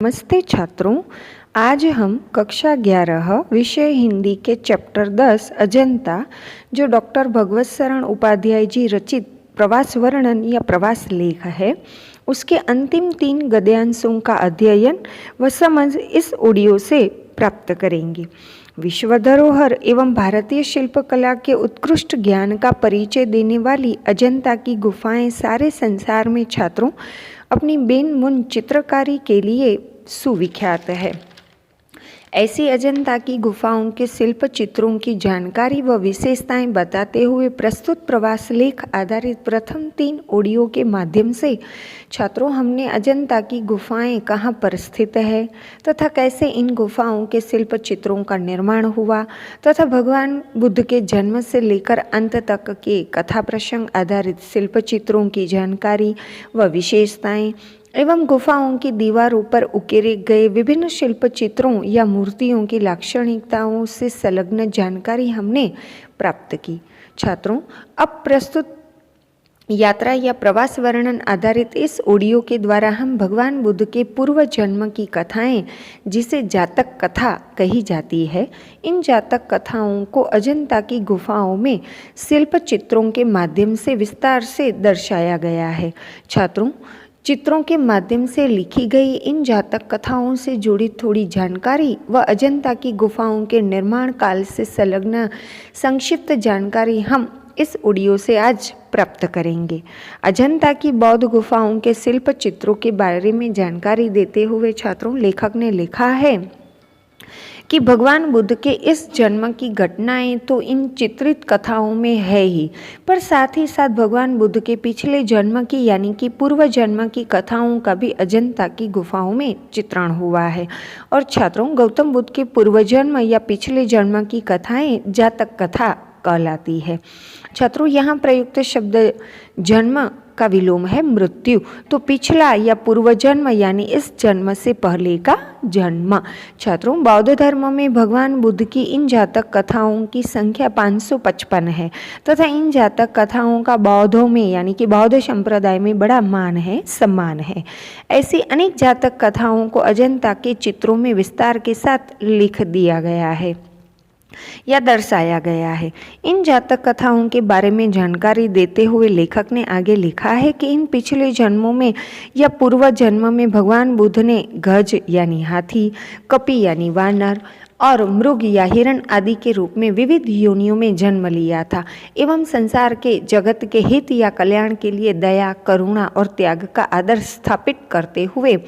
नमस्ते छात्रों, आज हम कक्षा 11 विषय हिंदी के चैप्टर 10 अजंता जो डॉक्टर भगवत शरण उपाध्याय जी रचित प्रवास वर्णन या प्रवास लेख है, उसके अंतिम 3 गद्यांशों का अध्ययन व समझ इस ऑडियो से प्राप्त करेंगे। विश्व धरोहर एवं भारतीय शिल्पकला के उत्कृष्ट ज्ञान का परिचय देने वाली अजंता की गुफाएं सारे संसार में छात्रों अपनी बेनमुन चित्रकारी के लिए सुविख्यात है। ऐसी अजंता की गुफाओं के शिल्प चित्रों की जानकारी व विशेषताएं बताते हुए प्रस्तुत प्रवास लेख आधारित प्रथम 3 ऑडियो के माध्यम से छात्रों हमने अजंता की गुफाएं कहाँ पर स्थित है तथा कैसे इन गुफाओं के शिल्प चित्रों का निर्माण हुआ तथा भगवान बुद्ध के जन्म से लेकर अंत तक के कथा प्रसंग आधारित शिल्प चित्रों की जानकारी व विशेषताएं एवं गुफाओं की दीवारों पर उकेरे गए विभिन्न शिल्प चित्रों या मूर्तियों की लाक्षणिकताओं से संलग्न जानकारी हमने प्राप्त की। छात्रों, अब प्रस्तुत यात्रा या प्रवास वर्णन आधारित इस ऑडियो के द्वारा हम भगवान बुद्ध के पूर्व जन्म की कथाएं, जिसे जातक कथा कही जाती है, इन जातक कथाओं को अजंता की गुफाओं में शिल्प चित्रों के माध्यम से विस्तार से दर्शाया गया है। छात्रों, चित्रों के माध्यम से लिखी गई इन जातक कथाओं से जुड़ी थोड़ी जानकारी व अजंता की गुफाओं के निर्माण काल से संलग्न संक्षिप्त जानकारी हम इस ऑडियो से आज प्राप्त करेंगे। अजंता की बौद्ध गुफाओं के शिल्प चित्रों के बारे में जानकारी देते हुए छात्रों लेखक ने लिखा है कि भगवान बुद्ध के इस जन्म की घटनाएं तो इन चित्रित कथाओं में है ही, पर साथ ही साथ भगवान बुद्ध के पिछले जन्म की यानी कि पूर्व जन्म की कथाओं का भी अजंता की गुफाओं में चित्रण हुआ है। और छात्रों, गौतम बुद्ध के पूर्व जन्म या पिछले जन्म की कथाएं जातक कथा कहलाती है। छात्रों, यहाँ प्रयुक्त शब्द जन्म का विलोम है मृत्यु, तो पिछला या पूर्व जन्म यानी इस जन्म से पहले का जन्म। छात्रों, बौद्ध धर्म में भगवान बुद्ध की इन जातक कथाओं की संख्या 555 है तथा इन जातक कथाओं का बौद्धों में यानी कि बौद्ध संप्रदाय में बड़ा मान है, सम्मान है। ऐसी अनेक जातक कथाओं को अजंता के चित्रों में विस्तार के साथ लिख दिया गया है या दर्शाया गया है। इन जातक कथाओं के बारे में जानकारी देते हुए लेखक ने आगे लिखा है कि इन पिछले जन्मों में या पूर्व जन्म में भगवान बुद्ध ने गज यानी हाथी, कपि यानी वानर और मृग या हिरण आदि के रूप में विविध योनियों में जन्म लिया था एवं संसार के जगत के हित या कल्याण के लिए दया, करुणा और त्याग का आदर्श स्थापित करते हुए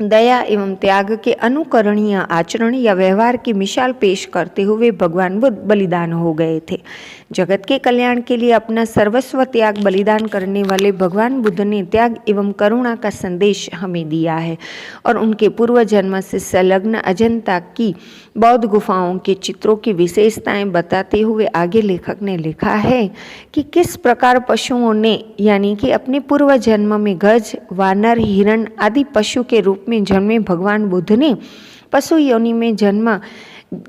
दया एवं त्याग के अनुकरणीय आचरण या व्यवहार की मिसाल पेश करते हुए भगवान बुद्ध बलिदान हो गए थे। जगत के कल्याण के लिए अपना सर्वस्व त्याग बलिदान करने वाले भगवान बुद्ध ने त्याग एवं करुणा का संदेश हमें दिया है। और उनके पूर्व जन्म से संलग्न अजंता की बौद्ध गुफाओं के चित्रों की विशेषताएं बताते हुए आगे लेखक ने लिखा है कि किस प्रकार पशुओं ने यानी कि अपने पूर्व जन्म में गज, वानर, हिरण आदि पशु के रूप में जन्मे भगवान बुद्ध ने पशु योनि में जन्म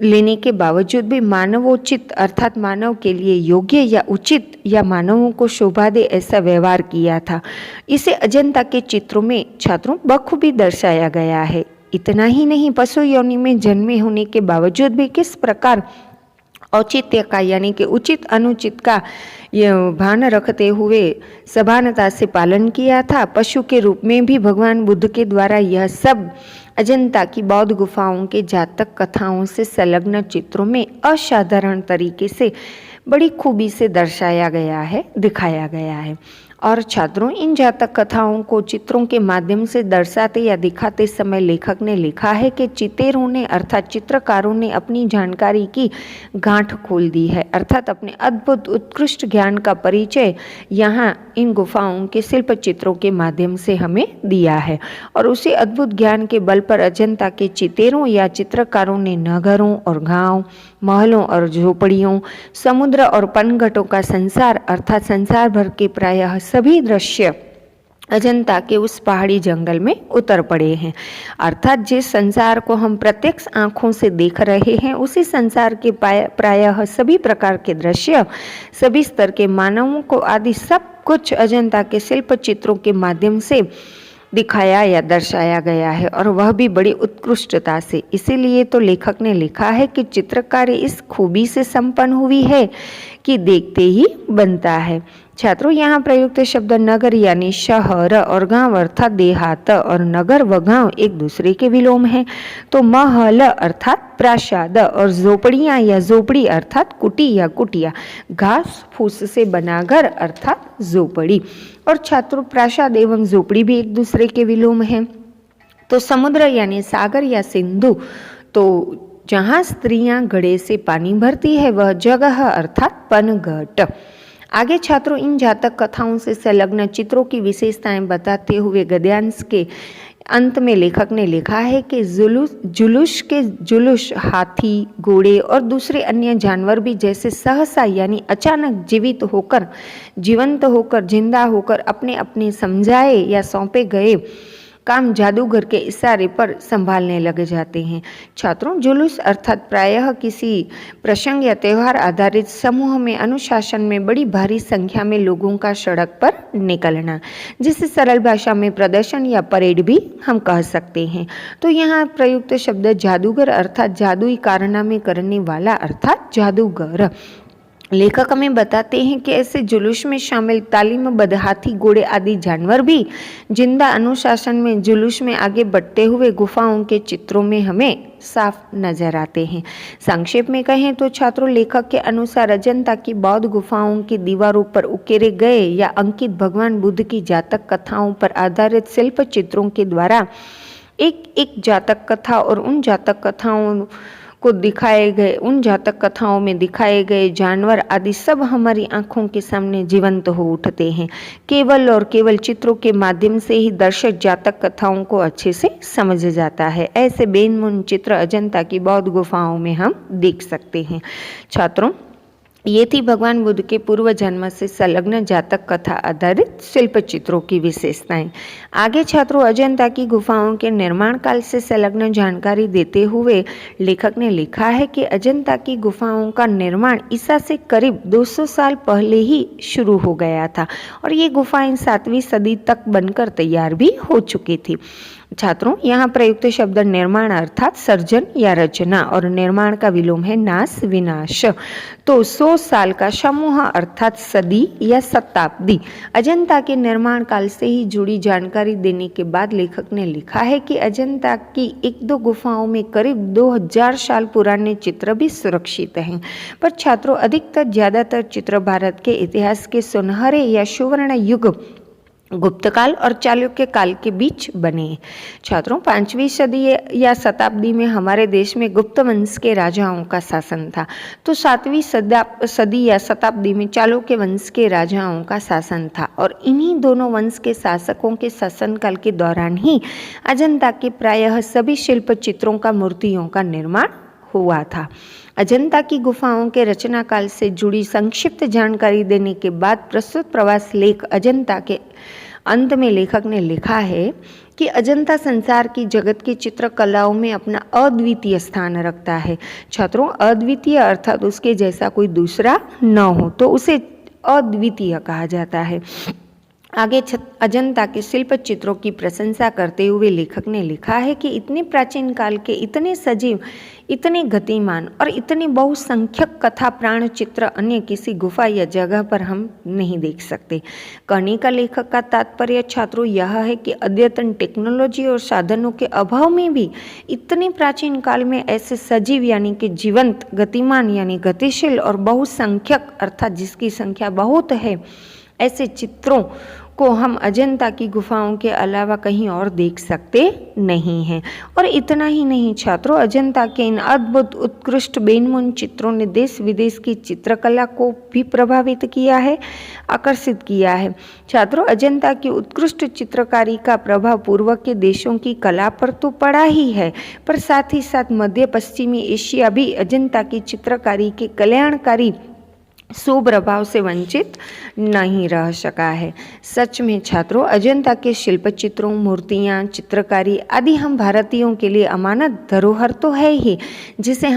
लेने के बावजूद भी मानवोचित अर्थात मानव के लिए योग्य या उचित या मानवों को शोभा दे ऐसा व्यवहार किया था। इसे अजंता के चित्रों में छात्रों बखूबी दर्शाया गया है। इतना ही नहीं, पशु योनि में जन्मे होने के बावजूद भी किस प्रकार औचित्य का यानी कि उचित अनुचित का भान रखते हुए सभानता से पालन किया था। पशु के रूप में भी भगवान बुद्ध के द्वारा यह सब अजंता की बौद्ध गुफाओं के जातक कथाओं से संलग्न चित्रों में असाधारण तरीके से बड़ी खूबी से दर्शाया गया है, दिखाया गया है। और छात्रों, इन जातक कथाओं को चित्रों के माध्यम से दर्शाते या दिखाते समय लेखक ने लिखा है कि चितेरों ने अर्थात चित्रकारों ने अपनी जानकारी की गांठ खोल दी है, अर्थात अपने अद्भुत उत्कृष्ट ज्ञान का परिचय यहाँ इन गुफाओं के शिल्प चित्रों के माध्यम से हमें दिया है। और उसी अद्भुत ज्ञान के बल पर अजंता के चितेरों या चित्रकारों ने नगरों और गांव, महलों और झोपड़ियों, समुद्र और पनघटों का संसार अर्थात संसार भर के प्रायः सभी दृश्य अजंता के उस पहाड़ी जंगल में उतर पड़े हैं। अर्थात जिस संसार को हम प्रत्यक्ष आंखों से देख रहे हैं, उसी संसार के प्रायः सभी प्रकार के दृश्य, सभी स्तर के मानवों को आदि सब कुछ अजंता के शिल्प चित्रों के माध्यम से दिखाया या दर्शाया गया है, और वह भी बड़ी उत्कृष्टता से। इसीलिए तो लेखक ने लिखा है कि चित्रकारी इस खूबी से संपन्न हुई है कि देखते ही बनता है। छात्रों, यहाँ प्रयुक्त शब्द नगर यानी शहर और गांव अर्थात देहात, और नगर व गांव एक दूसरे के विलोम हैं। तो महल अर्थात प्रासाद और झोपड़ियाँ या झोपड़ी अर्थात कुटी या कुटिया, घास फूस से बना घर अर्थात झोपड़ी। और छात्रों, प्रासाद एवं झोपड़ी भी एक दूसरे के विलोम हैं। तो समुद्र यानी सागर या सिंधु, तो जहाँ स्त्रियां घड़े से पानी भरती है वह जगह अर्थात पनघट। आगे छात्रों, इन जातक कथाओं से संलग्न चित्रों की विशेषताएं बताते हुए गद्यांश के अंत में लेखक ने लिखा है कि जुलूस हाथी, घोड़े और दूसरे अन्य जानवर भी जैसे सहसा यानी अचानक जीवंत होकर जिंदा होकर अपने अपने समझाए या सौंपे गए काम जादूगर के इशारे पर संभालने लग जाते हैं। छात्रों, जुलूस अर्थात प्रायः किसी प्रसंग या त्यौहार आधारित समूह में अनुशासन में बड़ी भारी संख्या में लोगों का सड़क पर निकलना, जिसे सरल भाषा में प्रदर्शन या परेड भी हम कह सकते हैं। तो यहाँ प्रयुक्त शब्द जादूगर अर्थात जादुई कारनामे करने वाला अर्थात जादूगर। लेखक हमें बताते हैं कि ऐसे जुलूस में शामिल तालीमबद्ध हाथी, घोड़े आदि जानवर भी जिंदा अनुशासन में जुलूस में आगे बढ़ते हुए गुफाओं के चित्रों में हमें साफ नजर आते हैं। संक्षेप में कहें तो छात्रों, लेखक के अनुसार अजंता की बौद्ध गुफाओं की दीवारों पर उकेरे गए या अंकित भगवान बुद्ध की जातक कथाओं पर आधारित शिल्प चित्रों के द्वारा एक एक जातक कथा और उन जातक कथाओं में दिखाए गए जानवर आदि सब हमारी आंखों के सामने जीवंत हो उठते हैं। केवल और केवल चित्रों के माध्यम से ही दर्शक जातक कथाओं को अच्छे से समझ जाता है। ऐसे बेनमुन चित्र अजंता की बौद्ध गुफाओं में हम देख सकते हैं। छात्रों, ये थी भगवान बुद्ध के पूर्व जन्म से संलग्न जातक कथा आधारित शिल्प चित्रों की विशेषताएं। आगे छात्रों, अजंता की गुफाओं के निर्माण काल से संलग्न जानकारी देते हुए लेखक ने लिखा है कि अजंता की गुफाओं का निर्माण ईसा से करीब 200 साल पहले ही शुरू हो गया था और ये गुफाएं 7वीं सदी तक बनकर तैयार भी हो चुकी थी। छात्रों, यहाँ प्रयुक्त शब्द निर्माण अर्थात सर्जन या रचना और निर्माण का विलोम है नाश विनाश। तो 100 साल का समूह अर्थात सदी या शताब्दी। अजंता के निर्माण काल से ही जुड़ी जानकारी देने के बाद लेखक ने लिखा है कि अजंता की 1-2 गुफाओं में करीब 2000 साल पुराने चित्र भी सुरक्षित हैं। पर छात्रों, अधिकतर ज्यादातर चित्र भारत के इतिहास के सुनहरे या सुवर्ण युग गुप्त काल और चालुक्य काल के बीच बने। छात्रों, 5वीं सदी या शताब्दी में हमारे देश में गुप्त वंश के राजाओं का शासन था, तो 7वीं सदी या शताब्दी में चालुक्य वंश के राजाओं का शासन था और इन्हीं दोनों वंश के शासकों के शासनकाल के दौरान ही अजंता के प्रायः सभी शिल्प चित्रों का मूर्तियों का निर्माण हुआ था। अजंता की गुफाओं के रचना काल से जुड़ी संक्षिप्त जानकारी देने के बाद प्रस्तुत प्रवास लेख अजंता के अंत में लेखक ने लिखा है कि अजंता संसार की जगत की चित्रकलाओं में अपना अद्वितीय स्थान रखता है। छात्रों, अद्वितीय अर्थात उसके जैसा कोई दूसरा न हो तो उसे अद्वितीय कहा जाता है। आगे अजंता के शिल्प चित्रों की प्रशंसा करते हुए लेखक ने लिखा है कि इतने प्राचीन काल के इतने सजीव, इतने गतिमान और इतने बहुसंख्यक कथा प्राण चित्र अन्य किसी गुफा या जगह पर हम नहीं देख सकते। कहने का लेखक का तात्पर्य छात्रों यह है कि अद्यतन टेक्नोलॉजी और साधनों के अभाव में भी इतने प्राचीन काल में ऐसे सजीव यानी कि जीवंत, गतिमान यानी गतिशील और बहुसंख्यक अर्थात जिसकी संख्या बहुत है, ऐसे चित्रों को हम अजंता की गुफाओं के अलावा कहीं और देख सकते नहीं हैं। और इतना ही नहीं छात्रों, अजंता के इन अद्भुत उत्कृष्ट बेनमुन चित्रों ने देश विदेश की चित्रकला को भी प्रभावित किया है, आकर्षित किया है। छात्रों, अजंता की उत्कृष्ट चित्रकारी का प्रभाव पूर्व के देशों की कला पर तो पड़ा ही है, पर साथ ही साथ मध्य पश्चिमी एशिया भी अजंता की चित्रकारी के कल्याणकारी शुभ प्रभाव से वंचित नहीं रह सका है। सच में छात्रों, अजंता के शिल्प चित्रों, मूर्तियाँ, चित्रकारी आदि हम भारतीयों के लिए अमानत धरोहर तो है ही, जिसे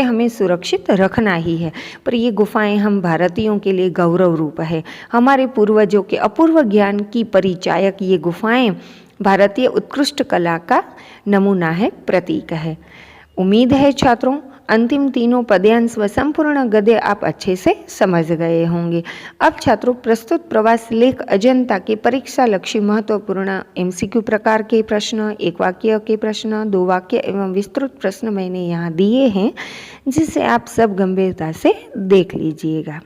हमें सुरक्षित रखना ही है। पर ये गुफाएं हम भारतीयों के लिए गौरव रूप है। हमारे पूर्वजों के अपूर्व ज्ञान की परिचायक ये गुफाएं भारतीय उत्कृष्ट कला का नमूना है, प्रतीक है। उम्मीद है छात्रों, अंतिम तीनों पद्यांश व संपूर्ण गद्य आप अच्छे से समझ गए होंगे। अब छात्रों, प्रस्तुत प्रवास लेख अजंता के परीक्षा लक्षी महत्वपूर्ण MCQ प्रकार के प्रश्न, एक वाक्य के प्रश्न, 2 वाक्य एवं विस्तृत प्रश्न मैंने यहाँ दिए हैं, जिसे आप सब गंभीरता से देख लीजिएगा।